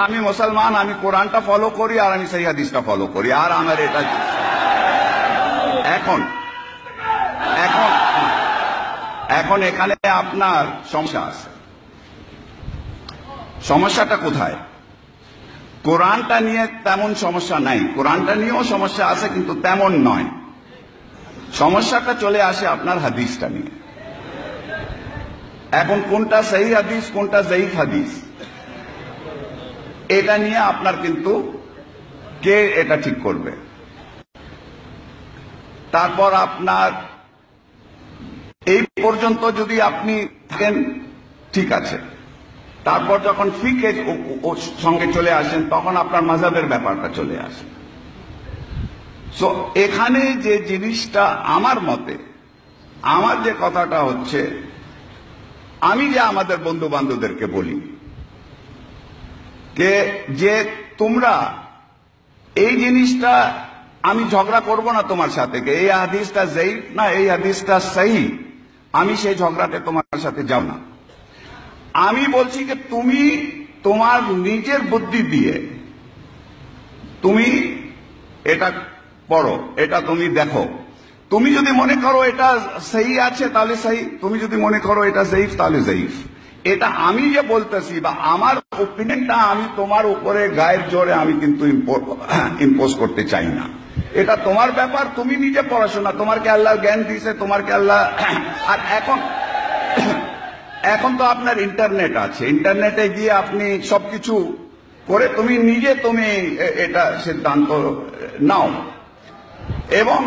আমি মুসলমান, আমি কোরআনটা ফলো করি আর আমি সেই হাদিসটা ফলো করি, আর আমার এটা এখন এখন এখন এখানে আপনার সমস্যা আছে। সমস্যাটা কোথায়? কোরআনটা নিয়ে তেমন সমস্যা নাই, কোরআনটা নিয়েও সমস্যা আছে কিন্তু তেমন নয়। সমস্যাটা চলে আসে আপনার হাদিসটা নিয়ে। এখন কোনটা সহিহ হাদিস কোনটা যঈফ হাদিস এটা নিয়ে আপনার কিন্তু কে এটা ঠিক করবে? তারপর আপনার এই পর্যন্ত যদি আপনি থাকেন ঠিক আছে, তারপর যখন ফিকহের সঙ্গে চলে আসেন তখন আপনার মাযহাবের ব্যাপারটা চলে আসে। সো এখানে যে জিনিসটা আমার মতে, আমার যে কথাটা হচ্ছে, আমি যে আমাদের বন্ধু বান্ধবদেরকে বলি যে তোমরা এই জিনিসটা, আমি ঝগড়া করব না তোমার সাথে এই হাদিসটা যঈফ না এই হাদিসটা সহিহ, আমি সেই ঝগড়াতে তোমার সাথে যাব না। আমি বলছি যে তুমি তোমার নিজের বুদ্ধি দিয়ে তুমি এটা পড়ো, এটা তুমি দেখো। তুমি যদি মনে করো এটা সহিহ আছে তাহলে সহিহ, তুমি যদি মনে করো এটা যঈফ তাহলে যঈফ। এটা আমি যে বলতেছি বা আমার ওপিনিয়নটা আমি তোমার উপরে গায়ের জোরে আমি কিন্তু ইম্পোজ করতে চাই না। এটা তোমার ব্যাপার, তুমি নিজে পড়াশোনা, তোমার কে আল্লাহ জ্ঞান দিয়েছে, তোমার কে আল্লাহ। আর এখন তো আপনার ইন্টারনেট আছে, ইন্টারনেটে গিয়ে আপনি সবকিছু করে তুমি নিজে এটা সিদ্ধান্ত নাও। এবং